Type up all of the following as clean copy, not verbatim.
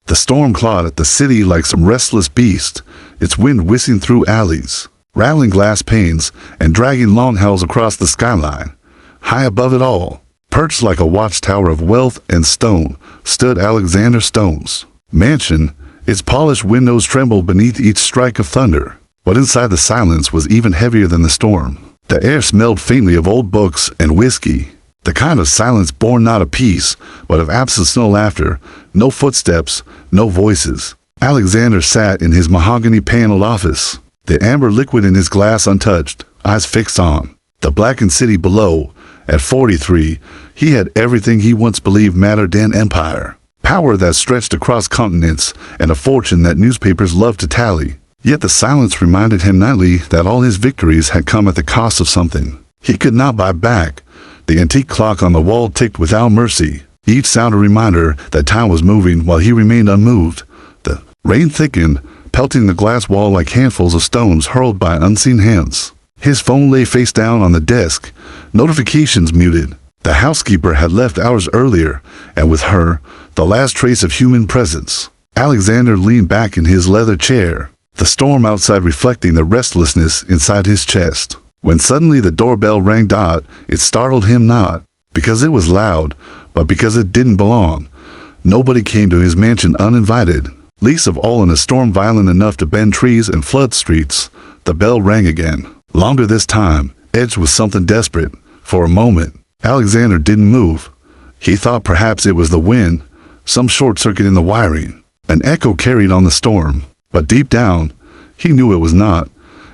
The storm clawed at the city like some restless beast, its wind whizzing through alleys, rattling glass panes, and dragging long howls across the skyline. High above it all, perched like a watchtower of wealth and stone, stood Alexander Stone's mansion. Its polished windows trembled beneath each strike of thunder, but inside the silence was even heavier than the storm. The air smelled faintly of old books and whiskey, the kind of silence born not of peace, but of absence, no laughter, no footsteps, no voices. Alexander sat in his mahogany-paneled office, the amber liquid in his glass untouched, eyes fixed on the blackened city below. At 43, he had everything he once believed mattered: an empire, power that stretched across continents, and a fortune that newspapers loved to tally. Yet the silence reminded him nightly that all his victories had come at the cost of something he could not buy back. The antique clock on the wall ticked without mercy, each sound a reminder that time was moving while he remained unmoved. The rain thickened, pelting the glass wall like handfuls of stones hurled by unseen hands. His phone lay face down on the desk, notifications muted. The housekeeper had left hours earlier, and with her, the last trace of human presence. Alexander leaned back in his leather chair, the storm outside reflecting the restlessness inside his chest. When suddenly the doorbell rang. It startled him, not because it was loud, but because it didn't belong. Nobody came to his mansion uninvited, least of all in a storm violent enough to bend trees and flood streets. The bell rang again, longer this time, edged with something desperate. For a moment, Alexander didn't move. He thought perhaps it was the wind, some short circuit in the wiring. An echo carried on the storm, but deep down, he knew it was not.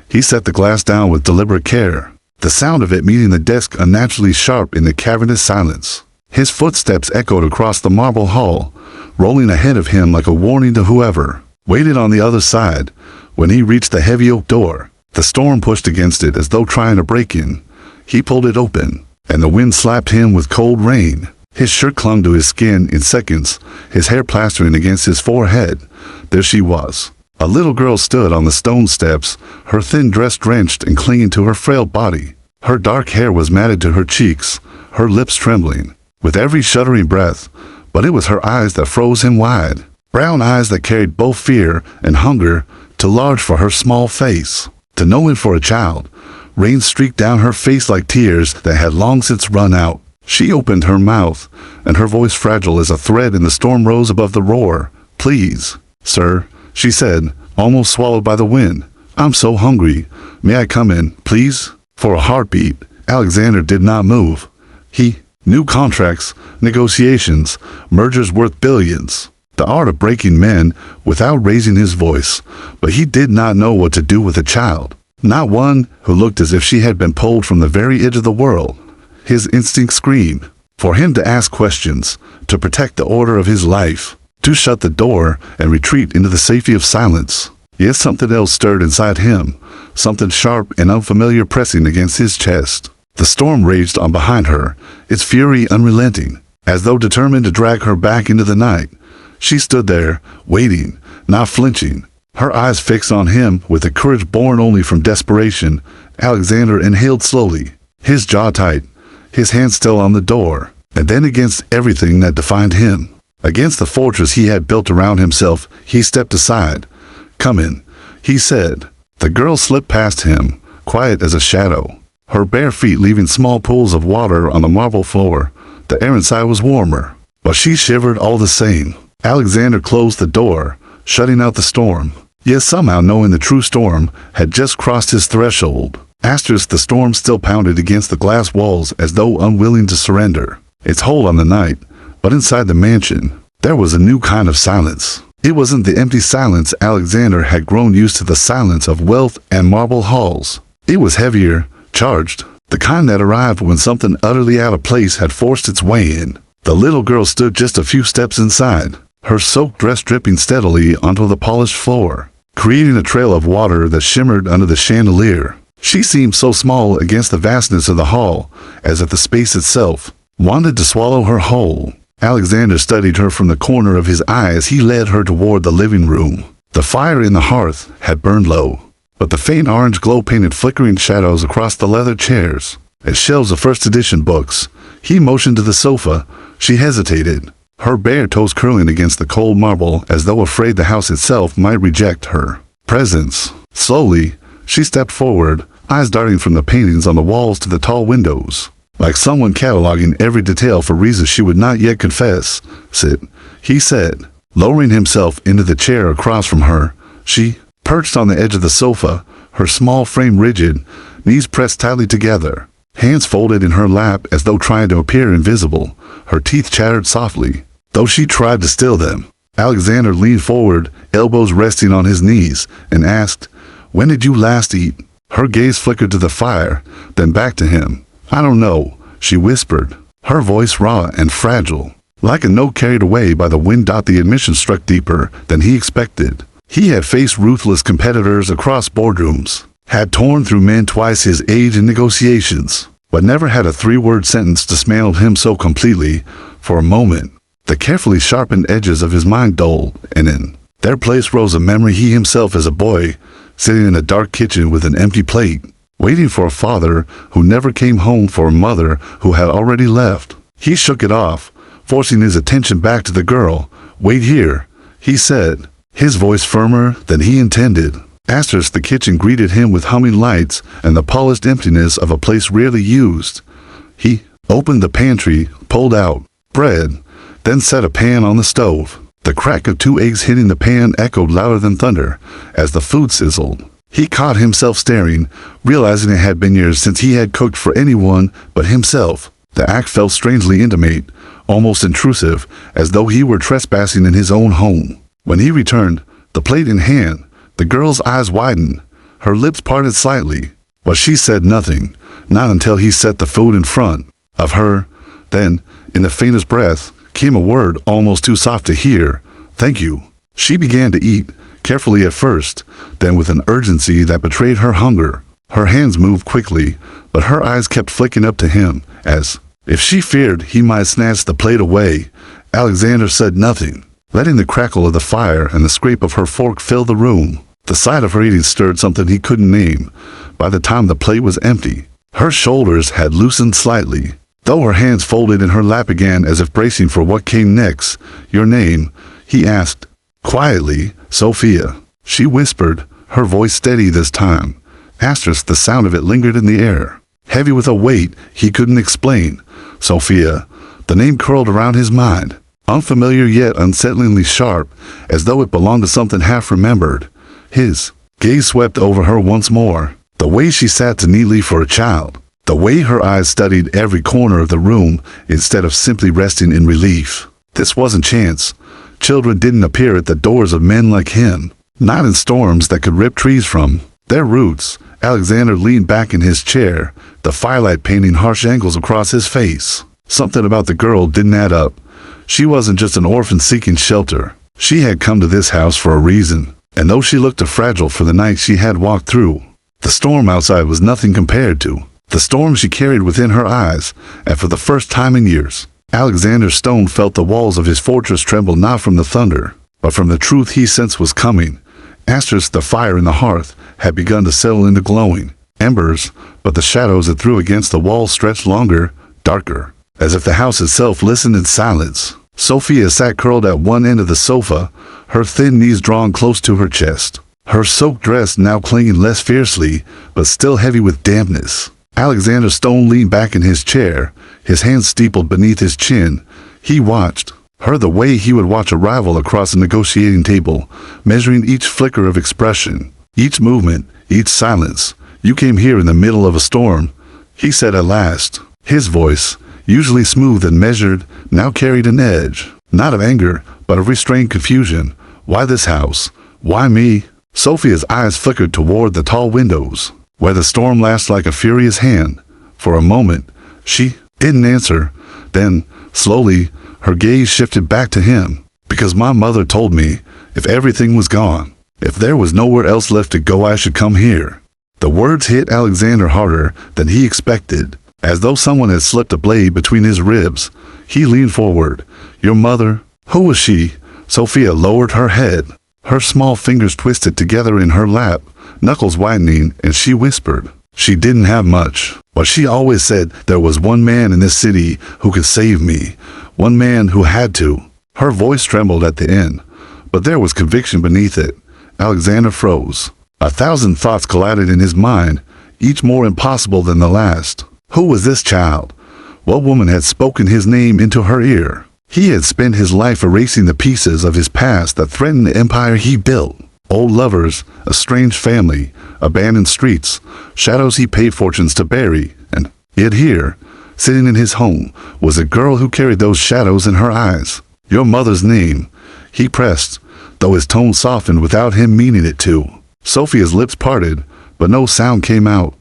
He set the glass down with deliberate care, the sound of it meeting the desk unnaturally sharp in the cavernous silence. His footsteps echoed across the marble hall, rolling ahead of him like a warning to whoever waited on the other side. When he reached the heavy oak door, the storm pushed against it as though trying to break in. He pulled it open, and the wind slapped him with cold rain. His shirt clung to his skin in seconds, his hair plastering against his forehead. There she was. A little girl stood on the stone steps, her thin dress drenched and clinging to her frail body. Her dark hair was matted to her cheeks, her lips trembling with every shuddering breath, but it was her eyes that froze him wide. Brown eyes that carried both fear and hunger, too large for her small face, to know it for a child. Rain streaked down her face like tears that had long since run out. She opened her mouth, and her voice, fragile as a thread in the storm, rose above the roar. "Please, sir," she said, almost swallowed by the wind. "I'm so hungry. May I come in, please?" For a heartbeat, Alexander did not move. He knew contracts, negotiations, mergers worth billions, the art of breaking men without raising his voice, but he did not know what to do with a child, not one who looked as if she had been pulled from the very edge of the world. His instinct screamed for him to ask questions, to protect the order of his life, to shut the door and retreat into the safety of silence. Yet something else stirred inside him, something sharp and unfamiliar pressing against his chest. The storm raged on behind her, its fury unrelenting, as though determined to drag her back into the night. She stood there, waiting, not flinching, her eyes fixed on him with a courage born only from desperation. Alexander inhaled slowly, his jaw tight, his hand still on the door, and then against everything that defined him, against the fortress he had built around himself, he stepped aside. "Come in," he said. The girl slipped past him, quiet as a shadow, her bare feet leaving small pools of water on the marble floor. The air inside was warmer, but she shivered all the same. Alexander closed the door, shutting out the storm, yet somehow knowing the true storm had just crossed his threshold. The storm still pounded against the glass walls as though unwilling to surrender its hold on the night. But inside the mansion, there was a new kind of silence. It wasn't the empty silence Alexander had grown used to, the silence of wealth and marble halls. It was heavier, charged, the kind that arrived when something utterly out of place had forced its way in. The little girl stood just a few steps inside, her soaked dress dripping steadily onto the polished floor, creating a trail of water that shimmered under the chandelier. She seemed so small against the vastness of the hall, as if the space itself wanted to swallow her whole. Alexander studied her from the corner of his eye as he led her toward the living room. The fire in the hearth had burned low, but the faint orange glow painted flickering shadows across the leather chairs and shelves of first edition books. He motioned to the sofa. She hesitated, her bare toes curling against the cold marble as though afraid the house itself might reject her presence. Slowly, she stepped forward, eyes darting from the paintings on the walls to the tall windows, like someone cataloging every detail for reasons she would not yet confess. "Sit," he said, lowering himself into the chair across from her. She perched on the edge of the sofa, her small frame rigid, knees pressed tightly together, hands folded in her lap as though trying to appear invisible. Her teeth chattered softly, though she tried to still them. Alexander leaned forward, elbows resting on his knees, and asked, "When did you last eat?" Her gaze flickered to the fire, then back to him. "I don't know," she whispered, her voice raw and fragile. Like a note carried away by the wind. The admission struck deeper than he expected. He had faced ruthless competitors across boardrooms, had torn through men twice his age in negotiations, but never had a three-word sentence dismantled him so completely. For a moment, the carefully sharpened edges of his mind dulled, and in their place rose a memory he himself as a boy, sitting in a dark kitchen with an empty plate, waiting for a father who never came home, for a mother who had already left. He shook it off, forcing his attention back to the girl. "Wait here," he said, his voice firmer than he intended. The kitchen greeted him with humming lights and the polished emptiness of a place rarely used. He opened the pantry, pulled out bread, then set a pan on the stove. The crack of 2 eggs hitting the pan echoed louder than thunder as the food sizzled. He caught himself staring, realizing it had been years since he had cooked for anyone but himself. The act felt strangely intimate, almost intrusive, as though he were trespassing in his own home. When he returned, the plate in hand, the girl's eyes widened, her lips parted slightly, but she said nothing, not until he set the food in front of her. Then, in the faintest breath, came a word almost too soft to hear: "Thank you." She began to eat, carefully at first, then with an urgency that betrayed her hunger. Her hands moved quickly, but her eyes kept flicking up to him, as if she feared he might snatch the plate away. Alexander said nothing, letting the crackle of the fire and the scrape of her fork fill the room. The sight of her eating stirred something he couldn't name. By the time the plate was empty, her shoulders had loosened slightly, though her hands folded in her lap again as if bracing for what came next. "Your name?" he asked, quietly. "Sophia," she whispered, her voice steady this time. The sound of it lingered in the air, heavy with a weight he couldn't explain. Sophia. The name curled around his mind, unfamiliar yet unsettlingly sharp, as though it belonged to something half-remembered. His gaze swept over her once more, the way she sat too neatly for a child, the way her eyes studied every corner of the room instead of simply resting in relief. This wasn't chance. Children didn't appear at the doors of men like him, not in storms that could rip trees from their roots. Alexander leaned back in his chair, the firelight painting harsh angles across his face. Something about the girl didn't add up. She wasn't just an orphan seeking shelter. She had come to this house for a reason, and though she looked fragile for the night she had walked through, the storm outside was nothing compared to the storm she carried within her eyes. And for the first time in years, Alexander Stone felt the walls of his fortress tremble, not from the thunder, but from the truth he sensed was coming. The fire in the hearth had begun to settle into glowing embers, but the shadows it threw against the wall stretched longer, darker, as if the house itself listened in silence. Sophia sat curled at one end of the sofa, her thin knees drawn close to her chest, her soaked dress now clinging less fiercely, but still heavy with dampness. Alexander Stone leaned back in his chair, his hands steepled beneath his chin. He watched her the way he would watch a rival across a negotiating table, measuring each flicker of expression, each movement, each silence. "You came here in the middle of a storm," he said at last. His voice, usually smooth and measured, now carried an edge, not of anger, but of restrained confusion. "Why this house? Why me?" Sophia's eyes flickered toward the tall windows, where the storm lashed like a furious hand. For a moment, she didn't answer. Then, slowly, her gaze shifted back to him. "Because my mother told me, if everything was gone, if there was nowhere else left to go, I should come here." The words hit Alexander harder than he expected, as though someone had slipped a blade between his ribs. He leaned forward. "Your mother? Who was she?" Sophia lowered her head, her small fingers twisted together in her lap, knuckles whitening, and she whispered, "She didn't have much, but she always said there was one man in this city who could save me, one man who had to." Her voice trembled at the end, but there was conviction beneath it. Alexander froze. 1,000 thoughts collided in his mind, each more impossible than the last. Who was this child? What woman had spoken his name into her ear? He had spent his life erasing the pieces of his past that threatened the empire he built. Old lovers, a strange family, abandoned streets, shadows he paid fortunes to bury, and yet here, sitting in his home, was a girl who carried those shadows in her eyes. Your mother's name, he pressed, though his tone softened without him meaning it to. Sophia's lips parted, but no sound came out.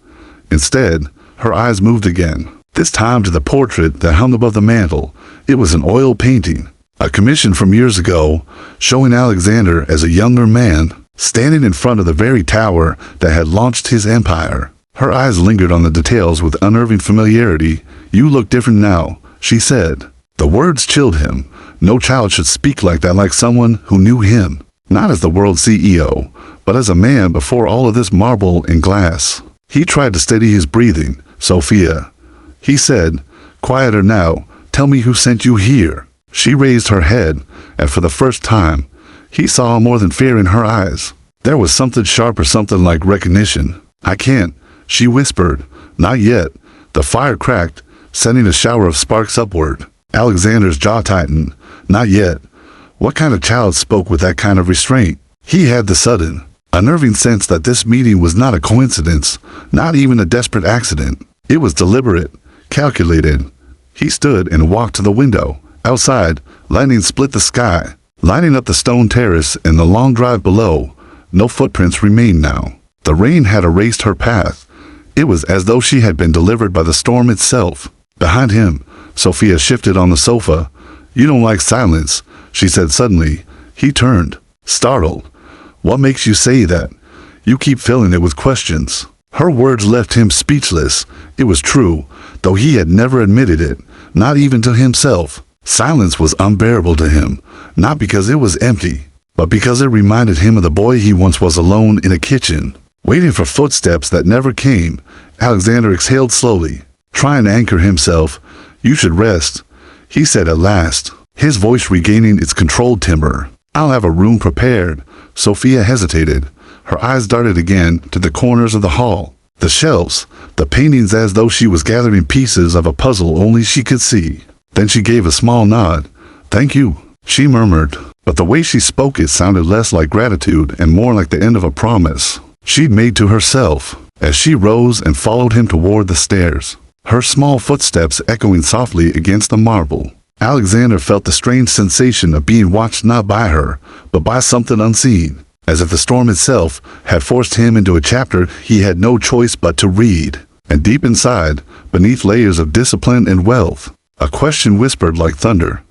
Instead, her eyes moved again, this time to the portrait that hung above the mantel. It was an oil painting, a commission from years ago, showing Alexander as a younger man, standing in front of the very tower that had launched his empire. Her eyes lingered on the details with unnerving familiarity. You look different now, she said. The words chilled him. No child should speak like that, like someone who knew him, not as the world's CEO, but as a man before all of this marble and glass. He tried to steady his breathing. Sophia, he said, quieter now, tell me who sent you here. She raised her head, and for the first time, he saw more than fear in her eyes. There was something sharper, something like recognition. I can't, she whispered. Not yet. The fire cracked, sending a shower of sparks upward. Alexander's jaw tightened. Not yet. What kind of child spoke with that kind of restraint? He had the sudden, unnerving sense that this meeting was not a coincidence, not even a desperate accident. It was deliberate, calculated. He stood and walked to the window. Outside, lightning split the sky, lighting up the stone terrace and the long drive below. No footprints remained now. The rain had erased her path. It was as though she had been delivered by the storm itself. Behind him, Sophia shifted on the sofa. You don't like silence, she said suddenly. He turned, startled. What makes you say that? You keep filling it with questions. Her words left him speechless. It was true, though he had never admitted it, not even to himself. Silence was unbearable to him, not because it was empty, but because it reminded him of the boy he once was, alone in a kitchen, waiting for footsteps that never came. Alexander exhaled slowly, trying to anchor himself. You should rest, he said at last, his voice regaining its controlled timbre. I'll have a room prepared. Sophia hesitated. Her eyes darted again to the corners of the hall, the shelves, the paintings, as though she was gathering pieces of a puzzle only she could see. Then she gave a small nod. Thank you, she murmured, but the way she spoke it sounded less like gratitude and more like the end of a promise she'd made to herself. As she rose and followed him toward the stairs, her small footsteps echoing softly against the marble, Alexander felt the strange sensation of being watched not by her, but by something unseen, as if the storm itself had forced him into a chapter he had no choice but to read. And deep inside, beneath layers of discipline and wealth, a question whispered like thunder.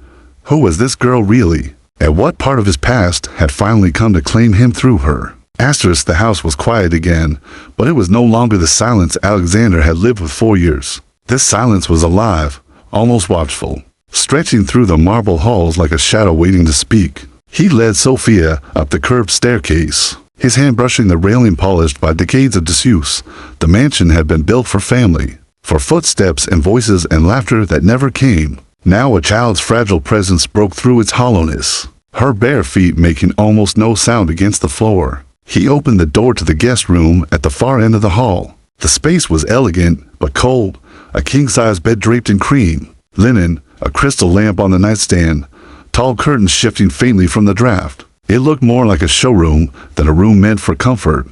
Who was this girl really? And what part of his past had finally come to claim him through her? The house was quiet again, but it was no longer the silence Alexander had lived with for years. This silence was alive, almost watchful, stretching through the marble halls like a shadow waiting to speak. He led Sophia up the curved staircase, his hand brushing the railing polished by decades of disuse. The mansion had been built for family, for footsteps and voices and laughter that never came. Now a child's fragile presence broke through its hollowness, her bare feet making almost no sound against the floor. He opened the door to the guest room at the far end of the hall. The space was elegant, but cold. A king-size bed draped in cream linen, a crystal lamp on the nightstand, tall curtains shifting faintly from the draft. It looked more like a showroom than a room meant for comfort.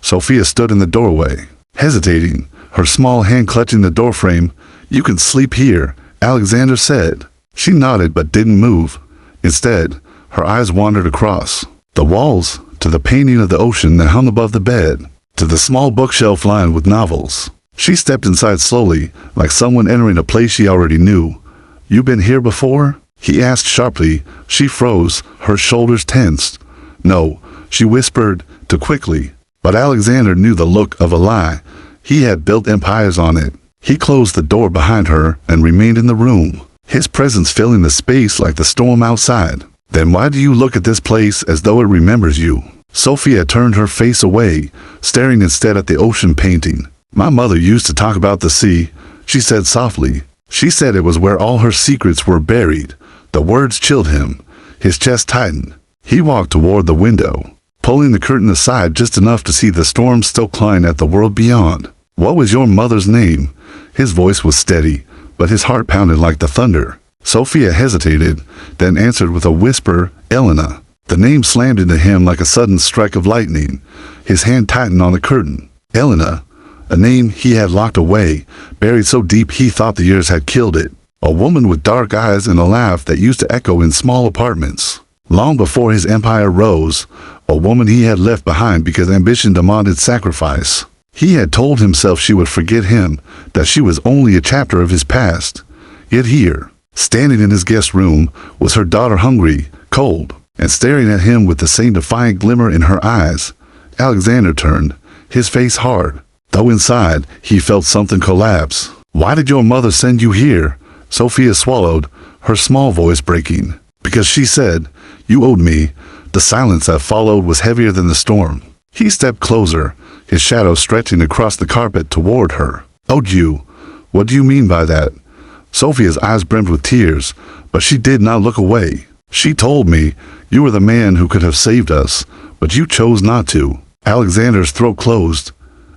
Sophia stood in the doorway, hesitating, her small hand clutching the doorframe. You can sleep here, Alexander said. She nodded but didn't move. Instead, her eyes wandered across the walls, to the painting of the ocean that hung above the bed, to the small bookshelf lined with novels. She stepped inside slowly, like someone entering a place she already knew. You been here before? He asked sharply. She froze, her shoulders tensed. No, she whispered, too quickly. But Alexander knew the look of a lie. He had built empires on it. He closed the door behind her and remained in the room, his presence filling the space like the storm outside. Then why do you look at this place as though it remembers you? Sophia turned her face away, staring instead at the ocean painting. My mother used to talk about the sea, she said softly. She said it was where all her secrets were buried. The words chilled him. His chest tightened. He walked toward the window, pulling the curtain aside just enough to see the storm still clawing at the world beyond. "What was your mother's name?" His voice was steady, but his heart pounded like the thunder. Sophia hesitated, then answered with a whisper, "Elena." The name slammed into him like a sudden strike of lightning. His hand tightened on the curtain. Elena, a name he had locked away, buried so deep he thought the years had killed it. A woman with dark eyes and a laugh that used to echo in small apartments. Long before his empire rose, a woman he had left behind because ambition demanded sacrifice. He had told himself she would forget him, that she was only a chapter of his past. Yet here, standing in his guest room, was her daughter, hungry, cold, and staring at him with the same defiant glimmer in her eyes. Alexander turned, his face hard, though inside he felt something collapse. "Why did your mother send you here?" Sophia swallowed, her small voice breaking. "Because she said, you owed me." The silence that followed was heavier than the storm. He stepped closer, his shadow stretching across the carpet toward her. "Owed you? What do you mean by that?" Sophia's eyes brimmed with tears, but she did not look away. "She told me you were the man who could have saved us, but you chose not to." Alexander's throat closed.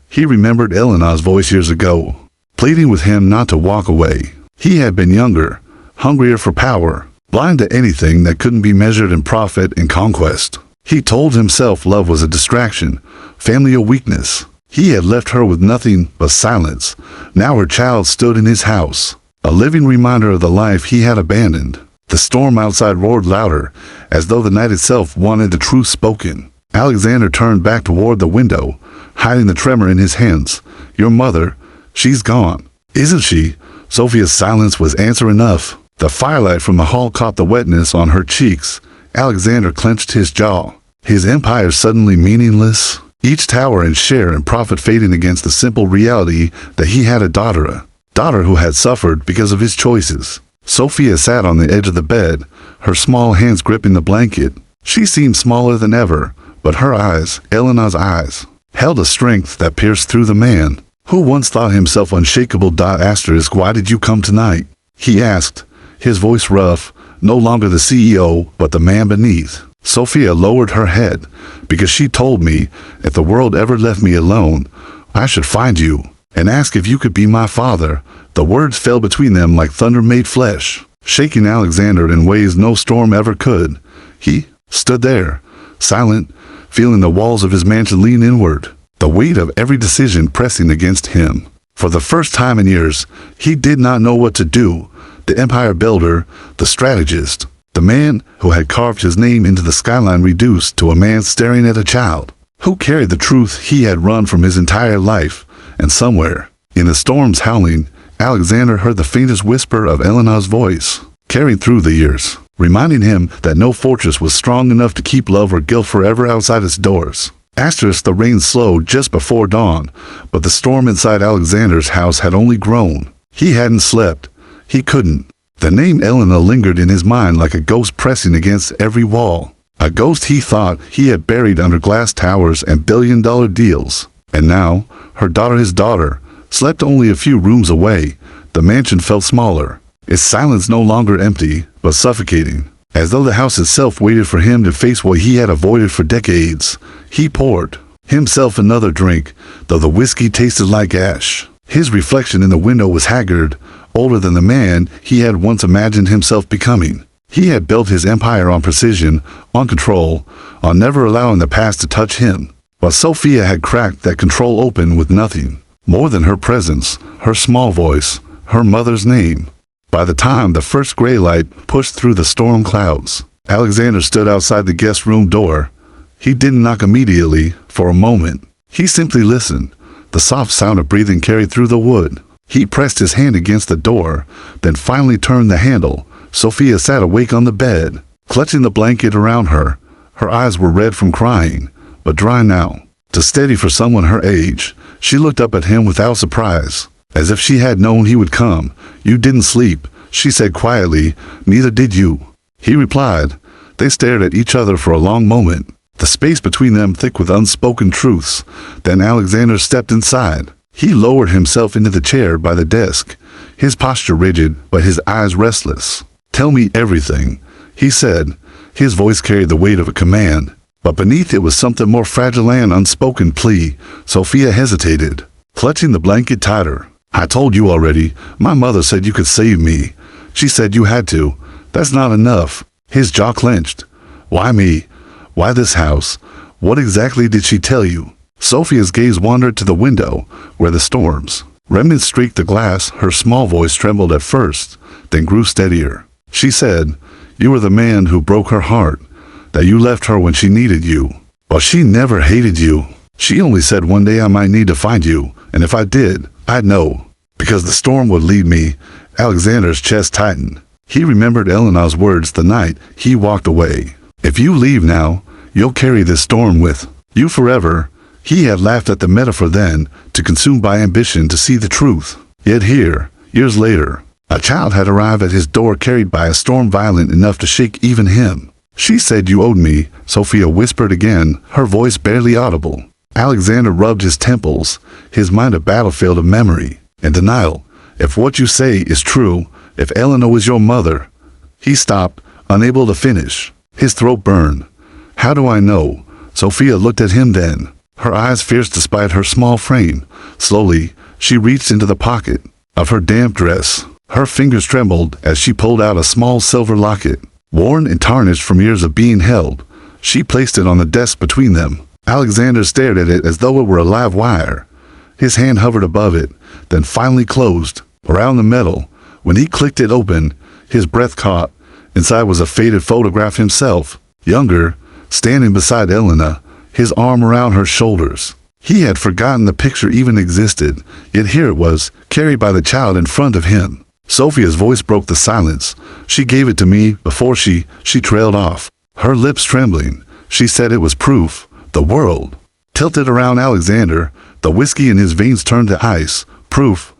He remembered Elena's voice years ago, pleading with him not to walk away. He had been younger, hungrier for power, blind to anything that couldn't be measured in profit and conquest. He told himself love was a distraction, family a weakness. He had left her with nothing but silence. Now her child stood in his house, a living reminder of the life he had abandoned. The storm outside roared louder, as though the night itself wanted the truth spoken. Alexander turned back toward the window, hiding the tremor in his hands. "Your mother, she's gone." "Isn't she?" Sophia's silence was answer enough. The firelight from the hall caught the wetness on her cheeks. Alexander clenched his jaw. His empire suddenly meaningless, each tower and share and profit fading against the simple reality that he had a daughter who had suffered because of his choices. Sophia sat on the edge of the bed, her small hands gripping the blanket. She seemed smaller than ever, but her eyes, Elena's eyes, held a strength that pierced through the man who once thought himself unshakable. "Why did you come tonight?" he asked, his voice rough, no longer the CEO, but the man beneath. Sophia lowered her head. "Because she told me, if the world ever left me alone, I should find you, and ask if you could be my father." The words fell between them like thunder made flesh, shaking Alexander in ways no storm ever could. He stood there, silent, feeling the walls of his mansion lean inward, the weight of every decision pressing against him. For the first time in years, he did not know what to do. The empire builder, the strategist, the man who had carved his name into the skyline reduced to a man staring at a child who carried the truth he had run from his entire life. And somewhere, in the storm's howling, Alexander heard the faintest whisper of Elena's voice, carried through the years, reminding him that no fortress was strong enough to keep love or guilt forever outside its doors. The rain slowed just before dawn, but the storm inside Alexander's house had only grown. He hadn't slept. He couldn't. The name Elena lingered in his mind like a ghost pressing against every wall. A ghost he thought he had buried under glass towers and billion-dollar deals. And now, his daughter, slept only a few rooms away. The mansion felt smaller, its silence no longer empty, but suffocating, as though the house itself waited for him to face what he had avoided for decades. He poured himself another drink, though the whiskey tasted like ash. His reflection in the window was haggard, older than the man he had once imagined himself becoming. He had built his empire on precision, on control, on never allowing the past to touch him. But Sophia had cracked that control open with nothing more than her presence, her small voice, her mother's name. By the time the first gray light pushed through the storm clouds, Alexander stood outside the guest room door. He didn't knock immediately. For a moment, he simply listened. The soft sound of breathing carried through the wood. He pressed his hand against the door, then finally turned the handle. Sophia sat awake on the bed, clutching the blanket around her. Her eyes were red from crying, but dry now. Too steady for someone her age, she looked up at him without surprise, as if she had known he would come. "You didn't sleep," she said quietly. "Neither did you," he replied. They stared at each other for a long moment, the space between them thick with unspoken truths. Then Alexander stepped inside. He lowered himself into the chair by the desk, his posture rigid but his eyes restless. "Tell me everything," he said, His voice carried the weight of a command, but beneath it was something more fragile and unspoken plea. Sophia hesitated, clutching the blanket tighter. I told you already. My mother said you could save me. She said you had to. That's not enough. His jaw clenched. Why me? Why this house? What exactly did she tell you? Sophia's gaze wandered to the window, where the storm's remnants streaked the glass. Her small voice trembled at first, then grew steadier. She said, you were the man who broke her heart, that you left her when she needed you. But she never hated you. She only said one day I might need to find you, and if I did, I'd know. Because the storm would lead me. Alexander's chest tightened. He remembered Elena's words the night he walked away. If you leave now, you'll carry this storm with you forever. He had laughed at the metaphor then, to consumed by ambition to see the truth. Yet here, years later, a child had arrived at his door carried by a storm violent enough to shake even him. She said you owed me, Sophia whispered again, her voice barely audible. Alexander rubbed his temples, his mind a battlefield of memory and denial. If what you say is true, if Elena was your mother. He stopped, unable to finish. His throat burned. How do I know? Sophia looked at him then, her eyes fierce despite her small frame. Slowly, she reached into the pocket of her damp dress. Her fingers trembled as she pulled out a small silver locket, worn and tarnished from years of being held. She placed it on the desk between them. Alexander stared at it as though it were a live wire. His hand hovered above it, then finally closed around the metal. When he clicked it open, his breath caught. Inside was a faded photograph himself, younger, standing beside Elena, his arm around her shoulders. He had forgotten the picture even existed, yet here it was, carried by the child in front of him. Sophia's voice broke the silence. She gave it to me before she trailed off, her lips trembling. She said it was proof. The world tilted around Alexander. The whiskey in his veins turned to ice. Proof.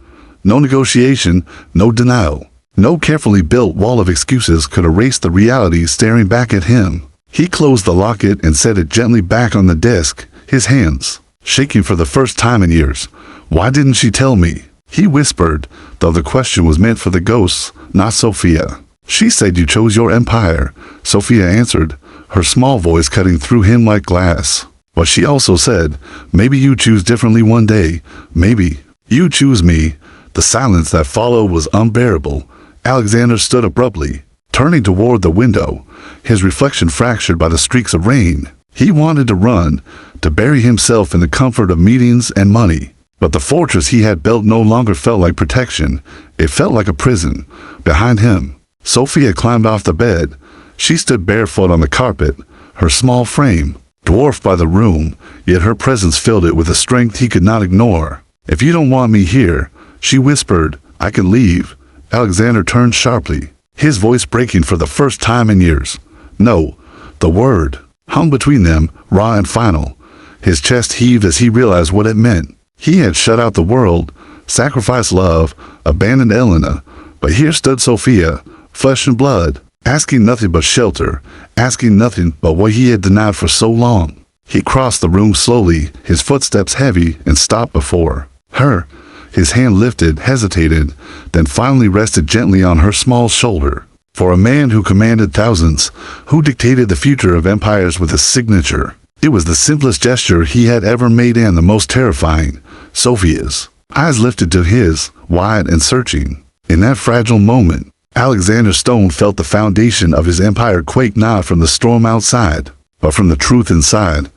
No negotiation, no denial. No carefully built wall of excuses could erase the reality staring back at him. He closed the locket and set it gently back on the desk, his hands shaking for the first time in years. Why didn't she tell me? He whispered, though the question was meant for the ghosts, not Sophia. She said you chose your empire, Sophia answered, her small voice cutting through him like glass. But she also said, maybe you choose differently one day. Maybe you choose me. The silence that followed was unbearable. Alexander stood abruptly, turning toward the window, his reflection fractured by the streaks of rain. He wanted to run, to bury himself in the comfort of meetings and money. But the fortress he had built no longer felt like protection. It felt like a prison. Behind him, Sophia climbed off the bed. She stood barefoot on the carpet, her small frame dwarfed by the room, yet her presence filled it with a strength he could not ignore. If you don't want me here, she whispered, I can leave. Alexander turned sharply, his voice breaking for the first time in years. No. The word hung between them, raw and final. His chest heaved as he realized what it meant. He had shut out the world, sacrificed love, abandoned Elena, but here stood Sophia, flesh and blood, asking nothing but shelter, asking nothing but what he had denied for so long. He crossed the room slowly, his footsteps heavy, and stopped before her. His hand lifted, hesitated, then finally rested gently on her small shoulder. For a man who commanded thousands, who dictated the future of empires with a signature, it was the simplest gesture he had ever made and the most terrifying. Sophia's eyes lifted to his, wide and searching. In that fragile moment, Alexander Stone felt the foundation of his empire quake not from the storm outside, but from the truth inside.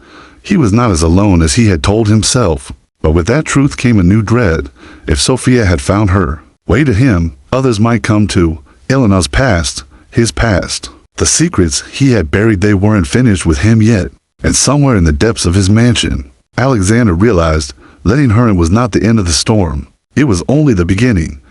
He was not as alone as he had told himself, but with that truth came a new dread. If Sophia had found her way to him, others might come too. Elena's past, his past. The secrets he had buried, they weren't finished with him yet. And somewhere in the depths of his mansion, Alexander realized letting her in was not the end of the storm. It was only the beginning.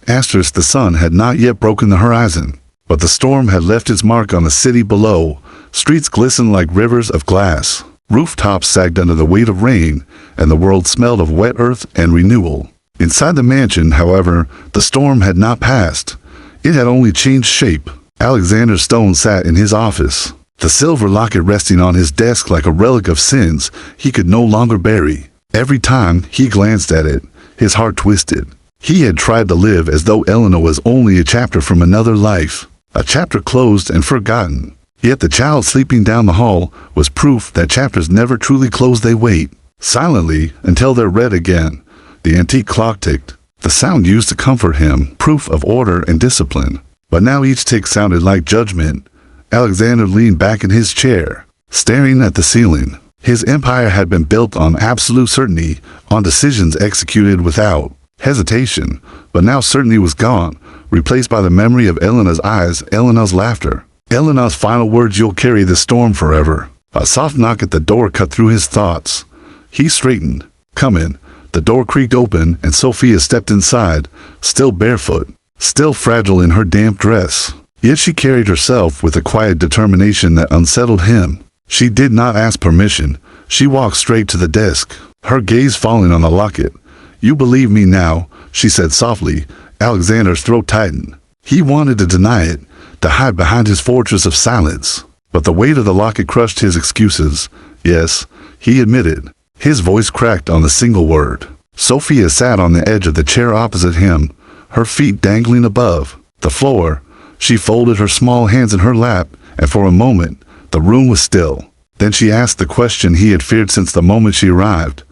The sun had not yet broken the horizon, but the storm had left its mark on the city below. Streets glistened like rivers of glass. Rooftops sagged under the weight of rain, and the world smelled of wet earth and renewal. Inside the mansion, however, the storm had not passed. It had only changed shape. Alexander Stone sat in his office, the silver locket resting on his desk like a relic of sins he could no longer bury. Every time he glanced at it, his heart twisted. He had tried to live as though Elena was only a chapter from another life, a chapter closed and forgotten. Yet the child sleeping down the hall was proof that chapters never truly close. They wait silently until they're read again. The antique clock ticked, the sound used to comfort him, proof of order and discipline. But now each tick sounded like judgment. Alexander leaned back in his chair, staring at the ceiling. His empire had been built on absolute certainty, on decisions executed without hesitation. But now certainty was gone, replaced by the memory of Elena's eyes, Elena's laughter, Elena's final words, "You'll carry the storm forever." A soft knock at the door cut through his thoughts. He straightened. "Come in." The door creaked open and Sophia stepped inside, still barefoot, still fragile in her damp dress. Yet she carried herself with a quiet determination that unsettled him. She did not ask permission. She walked straight to the desk, her gaze falling on the locket. "You believe me now," she said softly. Alexander's throat tightened. He wanted to deny it, to hide behind his fortress of silence. But the weight of the locket crushed his excuses. "Yes," he admitted. His voice cracked on the single word. Sophia sat on the edge of the chair opposite him, her feet dangling above the floor. She folded her small hands in her lap, and for a moment, the room was still. Then she asked the question he had feared since the moment she arrived.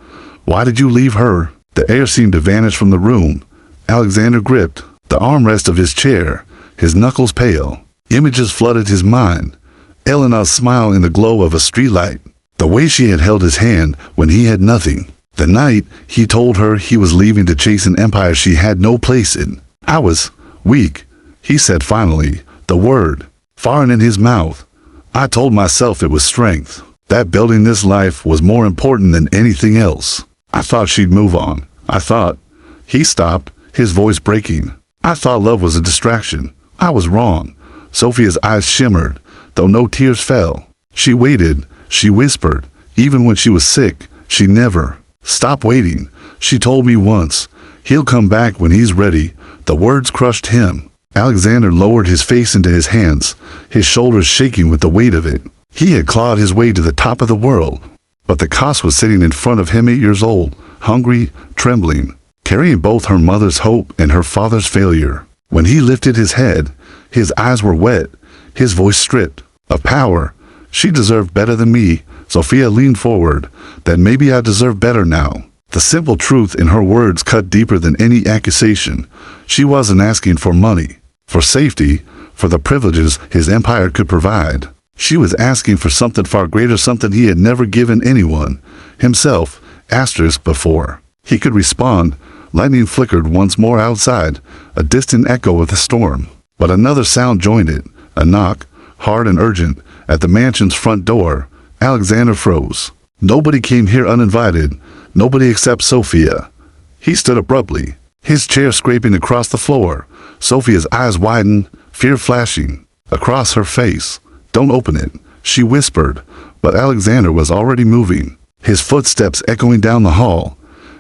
"Why did you leave her?" The air seemed to vanish from the room. Alexander gripped the armrest of his chair, his knuckles pale. Images flooded his mind. Elena's smile in the glow of a streetlight. The way she had held his hand when he had nothing. The night he told her he was leaving to chase an empire she had no place in. "I was weak," he said finally, the word foreign in his mouth. "I told myself it was strength, that building this life was more important than anything else. I thought she'd move on. I thought—" He stopped, his voice breaking. "I thought love was a distraction. I was wrong." Sophia's eyes shimmered, though no tears fell. She waited, she whispered. Even when she was sick, she never stopped waiting. "She told me once, he'll come back when he's ready." The words crushed him. Alexander lowered his face into his hands, his shoulders shaking with the weight of it. He had clawed his way to the top of the world, but the cost was sitting in front of him, 8 years old, hungry, trembling, carrying both her mother's hope and her father's failure. When he lifted his head, his eyes were wet, his voice stripped of power. "She deserved better than me." Sophia leaned forward. "Then maybe I deserve better now." The simple truth in her words cut deeper than any accusation. She wasn't asking for money, for safety, for the privileges his empire could provide. She was asking for something far greater, something he had never given anyone, himself, before. He could respond. Lightning flickered once more outside, a distant echo of the storm. But another sound joined it, a knock, hard and urgent, at the mansion's front door. Alexander froze. Nobody came here uninvited, nobody except Sophia. He stood abruptly, his chair scraping across the floor. Sophia's eyes widened, fear flashing across her face. "Don't open it," she whispered, but Alexander was already moving, his footsteps echoing down the hall.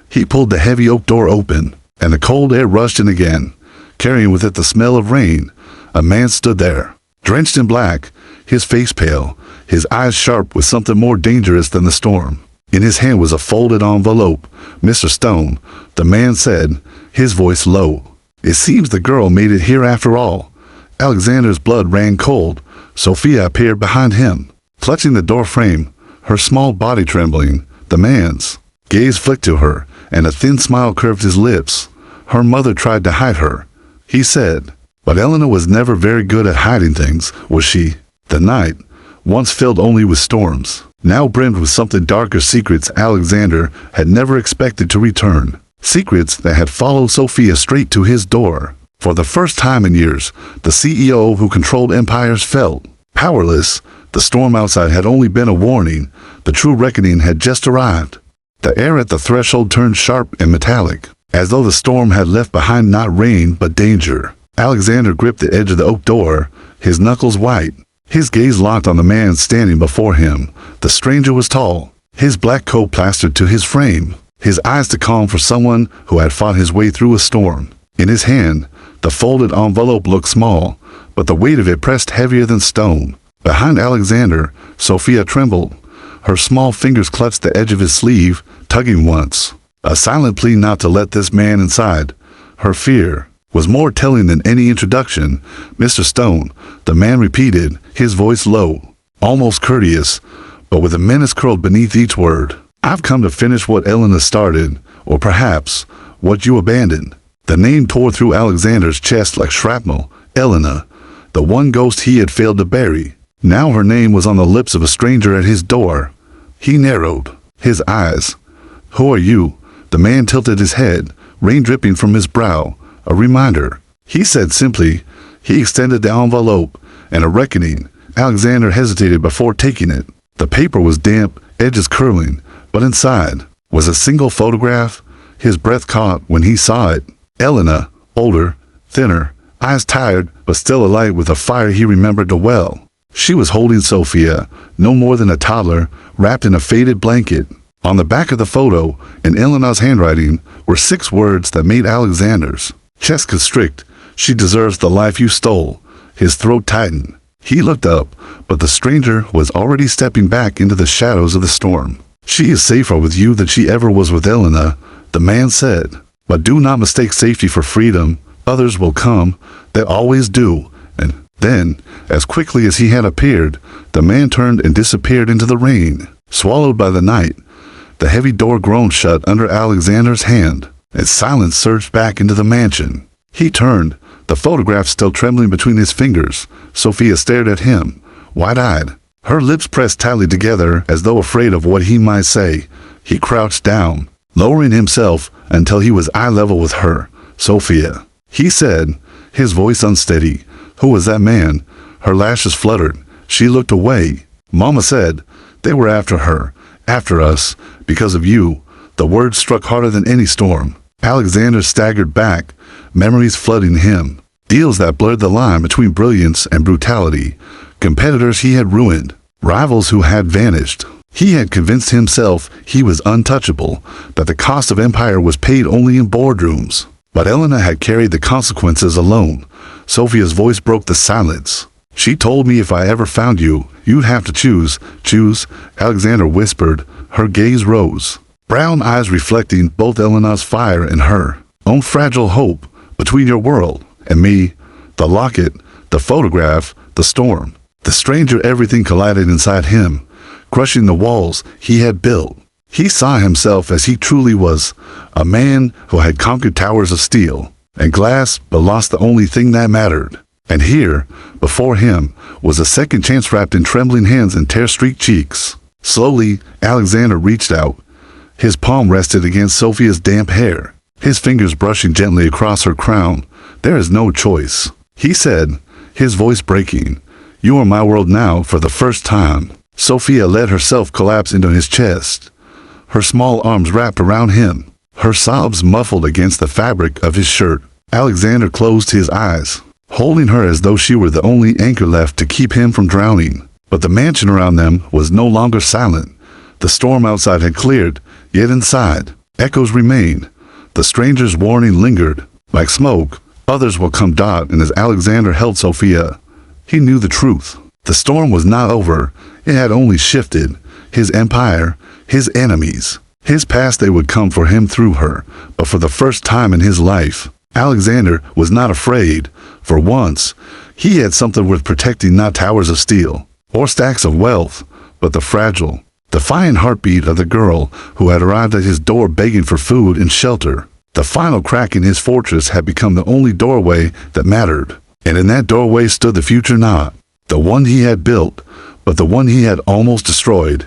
He pulled the heavy oak door open, and the cold air rushed in again, carrying with it the smell of rain. A man stood there, drenched in black, his face pale, his eyes sharp with something more dangerous than the storm. In his hand was a folded envelope. "Mr. Stone," the man said, his voice low. "It seems the girl made it here after all." Alexander's blood ran cold. Sophia appeared behind him, clutching the door frame, her small body trembling. The man's gaze flicked to her, and a thin smile curved his lips. "Her mother tried to hide her," he said. "But Elena was never very good at hiding things, was she?" The night, once filled only with storms, now brimmed with something darker, secrets Alexander had never expected to return. Secrets that had followed Sophia straight to his door. For the first time in years, the CEO who controlled empires felt powerless. The storm outside had only been a warning. The true reckoning had just arrived. The air at the threshold turned sharp and metallic, as though the storm had left behind not rain but danger. Alexander gripped the edge of the oak door, his knuckles white, his gaze locked on the man standing before him. The stranger was tall, his black coat plastered to his frame, his eyes too calm for someone who had fought his way through a storm. In his hand, the folded envelope looked small, but the weight of it pressed heavier than stone. Behind Alexander, Sophia trembled. Her small fingers clutched the edge of his sleeve, tugging once. A silent plea not to let this man inside. Her fear was more telling than any introduction. "Mr. Stone," the man repeated, his voice low, almost courteous, but with a menace curled beneath each word. "I've come to finish what Elena started, or perhaps what you abandoned." The name tore through Alexander's chest like shrapnel. Elena, the one ghost he had failed to bury. Now her name was on the lips of a stranger at his door. He narrowed his eyes. "Who are you?" The man tilted his head, rain dripping from his brow. "A reminder," he said simply. He extended the envelope, and a reckoning. Alexander hesitated before taking it. The paper was damp, edges curling, but inside was a single photograph. His breath caught when he saw it. Elena, older, thinner, eyes tired, but still alight with a fire he remembered too well. She was holding Sophia, no more than a toddler, wrapped in a faded blanket. On the back of the photo, in Elena's handwriting, were 6 words that made Alexander's chest constrict. "She deserves the life you stole." His throat tightened. He looked up, but the stranger was already stepping back into the shadows of the storm. "She is safer with you than she ever was with Elena," the man said. "But do not mistake safety for freedom. Others will come. They always do." And then, as quickly as he had appeared, the man turned and disappeared into the rain, swallowed by the night. The heavy door groaned shut under Alexander's hand, and silence surged back into the mansion. He turned, the photograph still trembling between his fingers. Sophia stared at him, wide-eyed, her lips pressed tightly together as though afraid of what he might say. He crouched down, lowering himself until he was eye level with her. "Sophia," he said, his voice unsteady. "Who was that man?" Her lashes fluttered. She looked away. "Mama said they were after her, after us, because of you." The words struck harder than any storm. Alexander staggered back, memories flooding him. Deals that blurred the line between brilliance and brutality. Competitors he had ruined. Rivals who had vanished. He had convinced himself he was untouchable, that the cost of empire was paid only in boardrooms. But Elena had carried the consequences alone. Sophia's voice broke the silence. "She told me if I ever found you, you'd have to choose." "Choose?" Alexander whispered. Her gaze rose, brown eyes reflecting both Elena's fire and her own fragile hope. "Between your world and me, the locket, the photograph, the storm." The stranger, everything collided inside him, crushing the walls he had built. He saw himself as he truly was, a man who had conquered towers of steel and glass but lost the only thing that mattered. And here, before him, was a second chance wrapped in trembling hands and tear-streaked cheeks. Slowly, Alexander reached out. His palm rested against Sophia's damp hair, his fingers brushing gently across her crown. "There is no choice," he said, his voice breaking. "You are my world now for the first time." Sophia let herself collapse into his chest, her small arms wrapped around him, her sobs muffled against the fabric of his shirt. Alexander closed his eyes, holding her as though she were the only anchor left to keep him from drowning. But the mansion around them was no longer silent. The storm outside had cleared, yet inside, echoes remained. The stranger's warning lingered. Like smoke, others will come. And as Alexander held Sophia, he knew the truth. The storm was not over. It had only shifted. His empire, his enemies, his past, they would come for him through her. But for the first time in his life, Alexander was not afraid. For once, he had something worth protecting, not towers of steel or stacks of wealth, but the fragile, defiant heartbeat of the girl who had arrived at his door begging for food and shelter. The final crack in his fortress had become the only doorway that mattered. And in that doorway stood the future, not the one he had built, but the one he had almost destroyed.